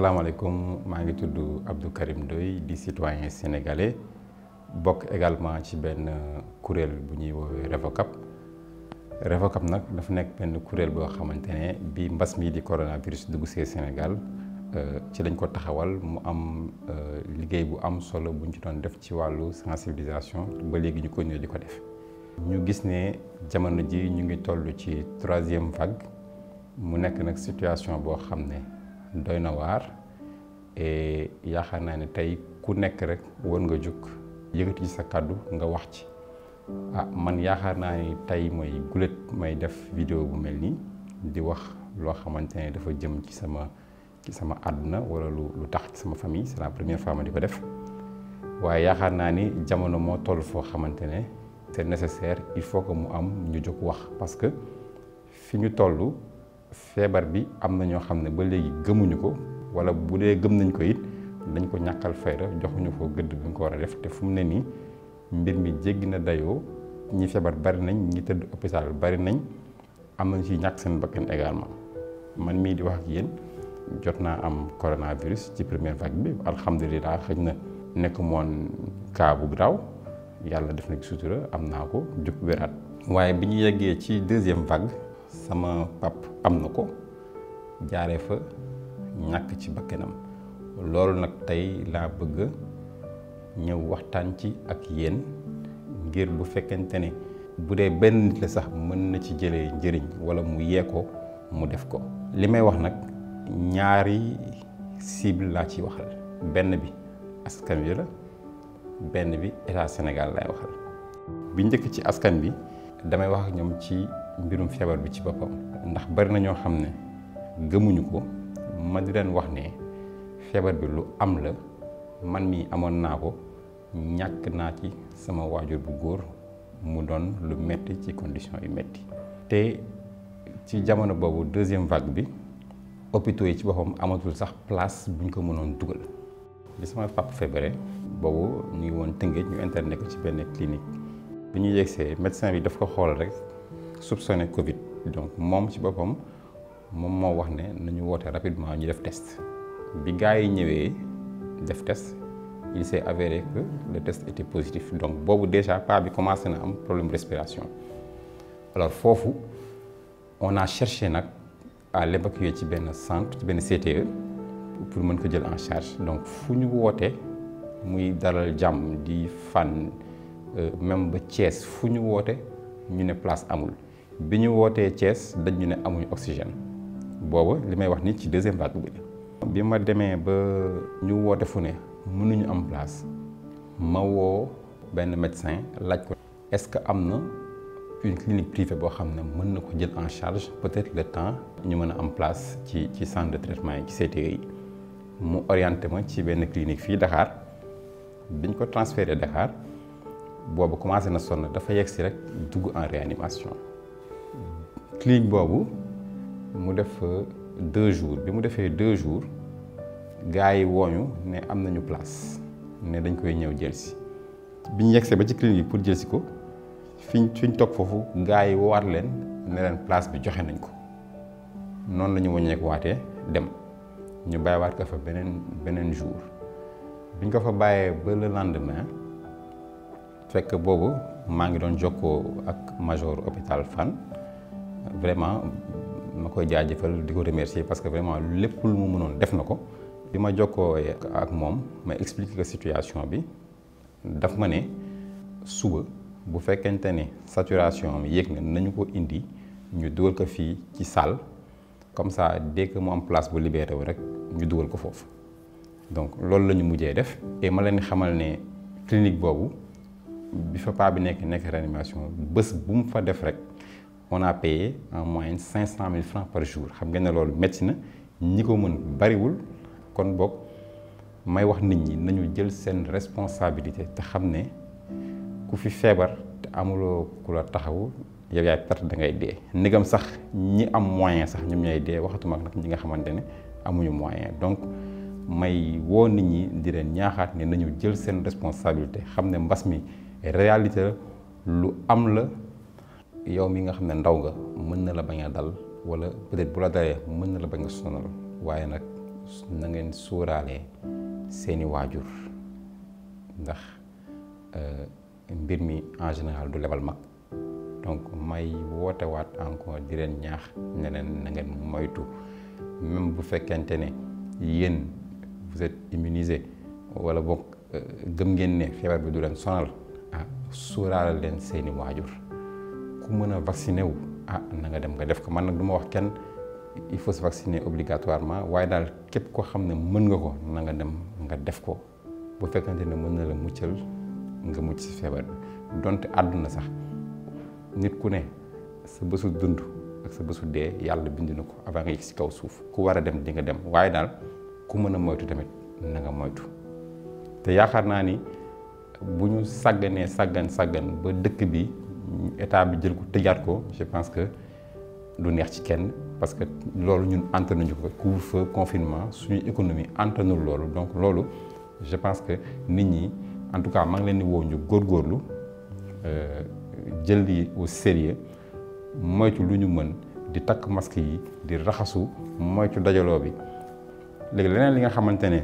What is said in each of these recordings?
asalaamaaleykum maa ngi tudd Abdou Karim Ndoye di citoyen sénégalais bokk également ci benn kuréel bu ñuy woowee Revocap. Revocap nag dafa nekk benn kuréel boo xamante ne bi mbas mi di coronavirus dugg see Sénégal ci lañ ko taxawal mu am liggéey bu am solo bu ñu ci doon def ci wàllu sensibilisation ba léegi ñu continuer di ko def. ñu gis ne jamono ji ñu ngi toll ci 3e vague mu nekk nag situation boo xam ne doy na waar et yaakaar naa ne tey ku nekk rek war nga jóg yëkkati ci sa kàddu nga wax ci man yaakaar naa ni tey mooy gulet may def vidéo bu mel nii di wax loo xamante ne dafa jëm ci sama àdduna wala lu tax ci sama famille c'est la première fois ma di ko def waaye yaakaar naa ni jamono moo toll foo xamante ne c'est nécessaire il faut que mu am ñu jóg wax parce que fi ñu toll feebar bi am na ñoo xam ne ba léegi gëmuñu ko wala bu dee gëm nañ ko it dañ ko ñàkkal fayda joxuñu ko gëdd bi ñu ko war a def te fu mu ne nii mbir mi jéggi na dayoo ñi feebar bari nañ ñi tëdd hôpital bari nañ am nañ ci ñàkk seen bakkan également man mii di wax ak yéen jot naa am coronavirus ci première vague bi alhamdulilah xëy na nekk moon cas bu graw yàlla def na ci sutura am naa ko jug wéraat waaye bi ñu yeggee ci 2e vague sama pap am na ko jaaree fa ñàkk ci bakkanam loolu nag tey laa bëgg ñëw waxtaan ci ak yéen ngir bu fekkente ne bu dee benn nit la sax mën na ci jëlee njëriñ wala mu yee ko mu def ko. li may wax nag ñaari cible laa ciy waxal benn bi askan wi la benn bi état Sénégal laay waxal bi njëkk ci askan bi damay wax ak ñoom ci mbirum feebar bi ci boppam ndax bari na ñoo xam ne gëmuñu ko ma di leen wax ne feebar bi lu am la man mii amoon naa ko ñàkk naa ci sama waajur bu góor mu doon lu metti ci condition yu metti te ci jamono boobu 2e vague bi hôpitaux yi ci boppam amatul sax place buñ ko mënoon dugal bi sama papa feebaree boobu ñu ngi woon Tëngéej ñu interné ko ci benn clinique bi ñu yegsee médecin bi daf ko xool rek soupçonné Covid donc moom ci boppam moom moo wax ne nañu woote rapidement ñu def test bi gars yi ñëwee def test il s'est avéré que le test était positif donc boobu déjà pas bi commencé na am problème respiration alors foofu on a cherché nag à l'évacuer ci benn centre ci benn CTE pour mën ko jël en charge donc fu ñu wootee muy Dalal Jàmm di Fann même ba Thiès fu ñu woote ñu ne place amul bi ñu wootee Thiès dañ ñu ne amuñu oxygène booba li may wax ni ci 2e vague bi ma demee ba ñu woote fu ne mënuñu am place ma woo benn médecin laaj ko est-ce que am na une clinique privée boo xam ne mën na ko jël en charge peut-être le temps ñu mën a am place ci centre de traitement yi ci CTE yi mu orienté ma ci benn clinique fii Dakar biñ ko transféré Dakar boobu commencé na sonn dafa yegg si rek dugg en réanimation clinique boobu mu def 2 jours bi mu defee 2 jours gars yi wooñu ne am nañu place ne dañ koy ñëw jël si bi ñu yegsee ba ci clinique pour jël si ko fiñ toog foofu gars yi woowaat leen ne leen place bi joxe nañ ko noonu la ñu wàññeeku waatee dem ñu bàyyiwaat ko fa beneen jour biñ ko fa bàyyee ba le lendemain fekk boobu maa ngi doon jokkoo ak major hôpital Fann vraiment ma koy jaajëfal di ko remercier parce que vraiment lépp lu mu mënoon def na ko. bi ma jokkoo ak moom ma expliquer ko situation bi daf ma ne suba bu fekkente ne saturation am yéeg na nañu ko indi ñu dugal ko fii ci salle comme ça dès que mu am place bu libéré wu rek ñu dugal ko foofu donc loolu la ñu mujjee def. et ma leen xamal ne clinique boobu bi fa paa bi nekk réanimation bés bu mu fa def rek on a payé en moyenne 500 000 francs par jour xam ngeen ne loolu métti na ñi ko mën bariwul. kon boog may wax nit ñi nañu jël seen responsabilité te xam ne ku fi feebar te amuloo ku la taxawu yow yaay perte da ngay dee ndegam sax ñi am moyen sax ñoom ñooy dee waxatuma nag ñi nga xamante ne amuñu moyen donc may woo nit ñi di leen ñaaxaat ne nañu jël seen responsabilité xam ne mbas mi réalité la lu am la yow mi nga xam ne ndaw nga mën na la bañ a dal wala peut-être bu la dalee mën na la bañ a sonal waaye nag na ngeen sóoraale seeni waajur ndax mbir mi en général du lebal mag donc may woote waat encore di leen ñaax ne leen na ngeen moytu même bu fekkente ne yéen vous êtes immunisé wala boog gëm ngeen ne feebar bi du leen sonal sóoraale leen seeni waajur ku mën a vacciné wu na nga dem nga def ko. Man nag du ma wax kenn il faut se vacciner obligatoirement waaye daal képp koo xam ne mën nga ko na nga dem nga def ko bu fekkante ne mën na la muccal nga mucc ci feebar bi. donte àdduna sax nit ku ne sa bésu dund ak sa bésu dee yàlla bind na ko avant nga yegg ci kaw suuf ku war a dem di nga dem waaye daal ku mën a moytu tamit na nga moytu. te yaakaar naa ni bu ñu sàgganee sàggan ba dëkk bi état bi jël ko tëjaat ko je pense que du neex ci kenn parce que loolu ñun antanuñu ko couvre-feu confinement suñu économie antanul loolu donc loolu je pense que nit ñi en tout cas maa ngi leen di woo ñu góorgóorlu jël lii au sérieux moytu lu ñu mën di takk masque yi di raxasu moytu dajaloo bi. léegi leneen li nga xamante ne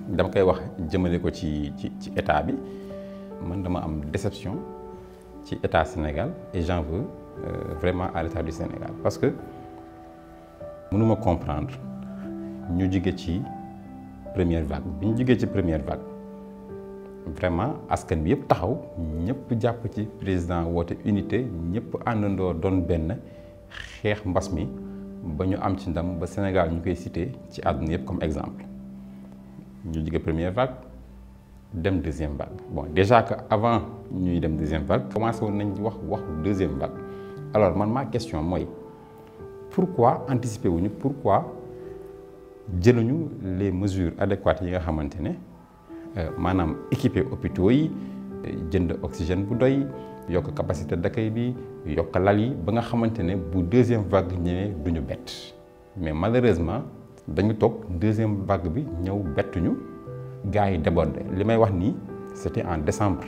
dama koy wax jëmale ko ci état bi man dama am déception ci état Sénégal et j'en veux vraiment à l'état du Sénégal parce que mënuma comprendre ñu jóge ci première vague bi ñu jógee ci première vague vraiment askan bi yëpp taxaw ñëpp jàpp ci président woote unité ñëpp àndandoo doon benn xeex mbas mi ba ñu am ci ndam ba Sénégal ñu koy cité ci àdduna yëpp comme exemple ñu jóge première vague dem deuxième vague. Bon déjà que avant ñuy dem deuxième vague commencé woon nañ wax deuxième vague. Alors man ma question mooy pourquoi anticiper wuñu pourquoi jëluñu les mesures adéquates yi nga xamante ne maanaam équiper hôpitaux yi jënd oxygène bu doy yokk capacité d'accueil bi yokk lal yi ba nga xamante ne bu deuxième vague ñëwee duñu bett mais malheureusement dañu toog deuxième vague bi ñëw bettuñu gars yi débordé li may wax nii c'était en décembre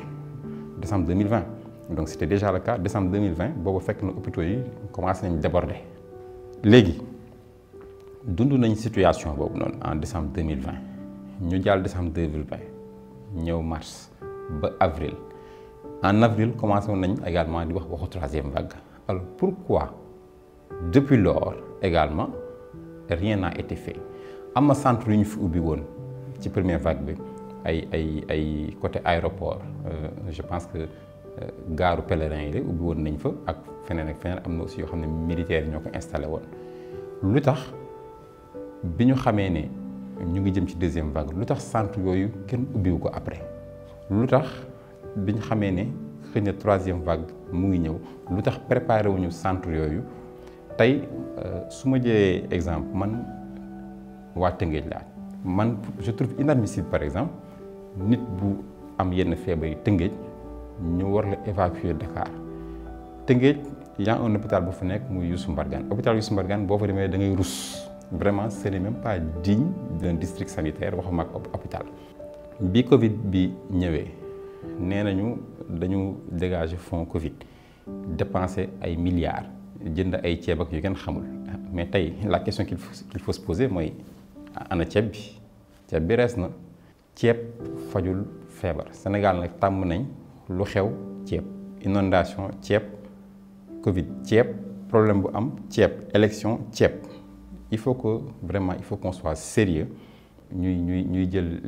2020 donc c'était déjà le cas décembre 2020 boobu fekk na hôpitaux yi commencé nañ déborder. léegi dund nañ situation boobu noonu en décembre 2020 ñu jàll décembre 2020 ñëw mars ba avril en avril commencé woon nañ également di waxu troisième vague. Alors pourquoi depuis lors également rien n'a été fait? am na centre yu ñu fi ubbi woon ci première vague bi ay côté aéroport je pense que gaaru pèlerin yi la ubbi woon nañ fa ak feneen am na aussi yoo xam ne militaires yi ñoo ko installé woon. lu tax bi ñu xamee ne ñu ngi jëm ci deuxième vague lu tax centre yooyu kenn ubbiwu ko après lu tax bi ñu xamee ne xëy na troisième vague mu ngi ñëw lu tax préparé wuñu centre yooyu tey su ma jëlee exemple man waa Tëngéej laa man je trouve inadmissible par exemple nit bu am yenn feebar yi Tëngéej ñu war la évacuer Dakar Tëngéej y a un hôpital bu fa nekk muy Youssou Mbargane hôpital Youssou Mbargane boo fa demee da ngay rus vraiment ce n'est même pas digne d'un district sanitaire waxuma ak hôpital. bi Covid bi ñëwee nee nañu dañu dégager fonds Covid dépenser ay milliards jënd ay ceeb ak yu kenn xamul mais tey la question qu'il faut se poser mooy ana ceeb bi rees na. ceeb fajul feebar Sénégal nag tàmm nañ lu xew ceeb inondation ceeb Covid ceeb problème bu am ceeb élection ceeb il faut que vraiment il faut qu'on soit sérieux ñuy jël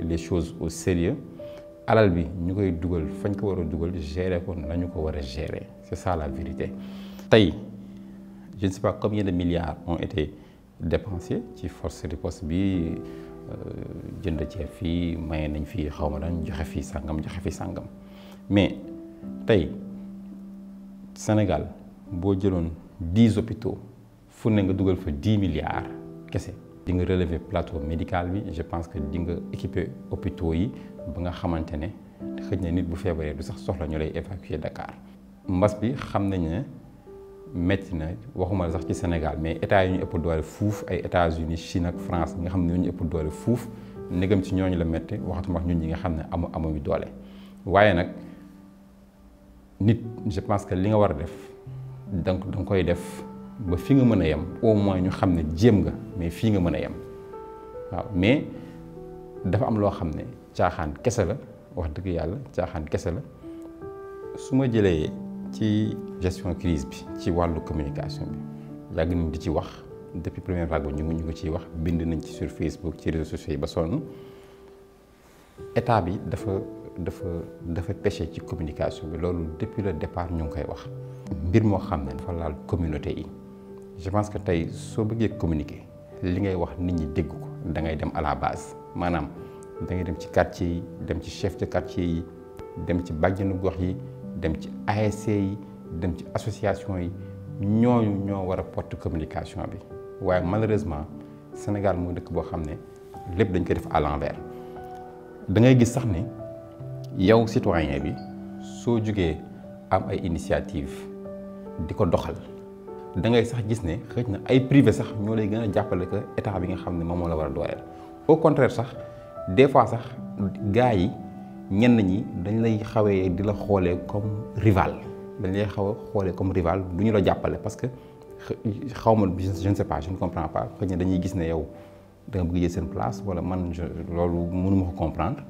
les choses au sérieux alal bi ñu koy dugal fañ ko war a dugal gérer ko nañu ko war a gérer c'est ça la vérité. tey je ne sais pas combien de milliards ont été dépensés ci force riposte bi jënd ceeb fii maye nañ fii xaw ma dañ joxe fii sàngam mais tey Sénégal boo jëloon 10 hôpitaux fu ne nga dugal fa 10 milliards kese di nga relever plateau médical bi je pense que di nga équiper hôpitaux yi ba nga xamante ne xëj na nit bu feebaree du sax soxla ñu lay évacuer Dakar. mbas bi xam nañ ne métti na waxuma la sax ci Sénégal mais état yi ñu ëpp doole fuuf ay États-Unis Chine ak France nga xam ne ñoo ñu ëpp doole fuuf ndegam ci ñooñu la métti waxatuma ak ñun ñi nga xam ne amuñu doole waaye nag nit je pense que li nga war a def donc da nga koy def ba fi nga mën a yem au moins ñu xam ne jéem nga mais fii nga mën a yem waaw mais dafa am loo xam ne caaxaan kese la wax dëgg yàlla caaxaan kese la su ma jëlee ci gestion crise bi ci wàllu communication bi yàgg nañ di ci wax depuis première vague bi ñu ngi ciy wax bind nañ ci sur Facebook ci réseaux sociaux yi ba sonn état bi dafa péché ci communication bi loolu depuis le départ ñu ngi koy wax mbir moo xam ne dafa laal communauté yi je pense que tey soo bëggee communiquer li ngay wax nit ñi dégg ko da ngay dem à la base maanaam da ngay dem ci quartier yi dem ci chef de quartier yi dem ci bàjjenu gox yi dem ci ASC yi dem ci association yi ñooñu ñoo war a porter communication bi waaye malheureusement Sénégal moo dëkk boo xam ne lépp dañ koy def à l'envers da ngay gis sax ne yow citoyen bi soo jugee am ay initiative di ko doxal da ngay sax gis ne xëy na ay privé sax ñoo lay gën a jàppale que état bi nga xam ne moom moo la war a dooleel au contraire sax des fois sax gars yi ñenn ñi dañ lay xawee di la xoolee comme rival dañ lay xaw a xoolee comme rival du ñu la jàppale parce que xaw ma je ne sais pas je ne comprends pas xëy na dañuy gis ne yow da nga bëgg jël seen place wala man loolu mënuma ko comprendre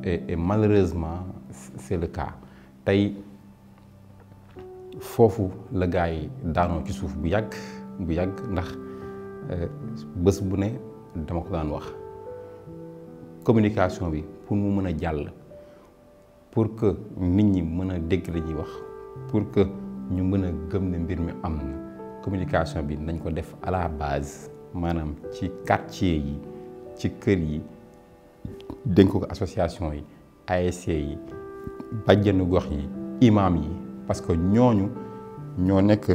et malheureusement c'est le cas tey foofu la gars yi daanoo ci suuf bu yàgg ndax bés bu ne dama ko daan wax communication bi pour mu mën a jàll pour que nit ñi mën a dégg la ñuy wax pour que ñu mën a gëm ne mbir mi am na communication bi nañ ko def à la base maanaam ci quartier yi ci kër yi dénk ko association yi ASC yi bàjjenu gox yi imam yi parce que ñooñu ñoo nekk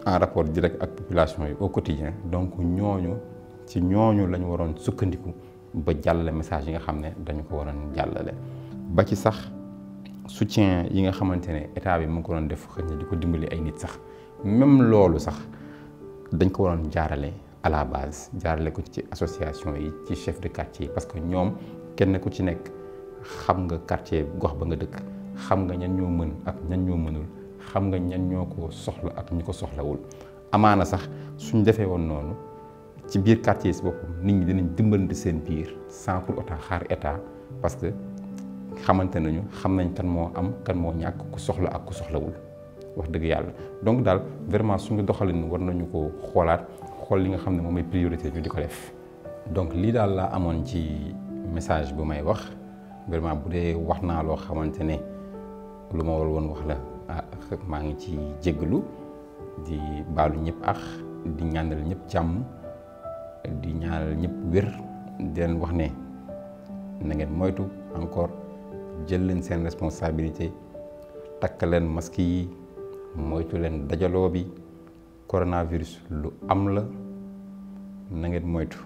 en rapport direct ak population yi au quotidien donc ñooñu ci ñooñu la ñu waroon sukkandiku ba jàllale message yi nga xam ne dañu ko waroon jàllale ba ci sax soutien yi nga xamante ne état bi mu ngi ko doon def xëy na di ko dimbali ay nit sax même loolu sax dañ ko waroon jaarale à la base jaarale ko ci association yi ci chef de quartier yi parce que ñoom kenn ku ci nekk xam nga quartier gox ba nga dëkk xam nga ñan ñoo mën ak ñan ñoo mënul xam nga ñan ñoo ko soxla ak ñi ko soxlawul amaana sax suñ defee woon noonu ci biir quartier si boppam nit ñi dinañ dimbalante seen biir sans pour autant xaar état parce que xamante nañu xam nañ kan moo am kan moo ñàkk ku soxla ak ku soxlawul wax dëgg yàlla donc daal vraiment suñu doxalin war nañu ko xoolaat xool li nga xam ne moom mooy priorité ñu di ko def donc lii daal laa amoon ci message bu may wax vraiment bu dee wax naa loo xamante ne lu ma war woon wax la maa ngi ci jéggalu di baalu ñëpp ak di ñaanal ñëpp jàmm di ñaanal ñëpp wér di leen wax ne na ngeen moytu encore jël leen seen responsabilité takk leen masque yi moytu leen dajaloo bi coronavirus lu am la na ngeen moytu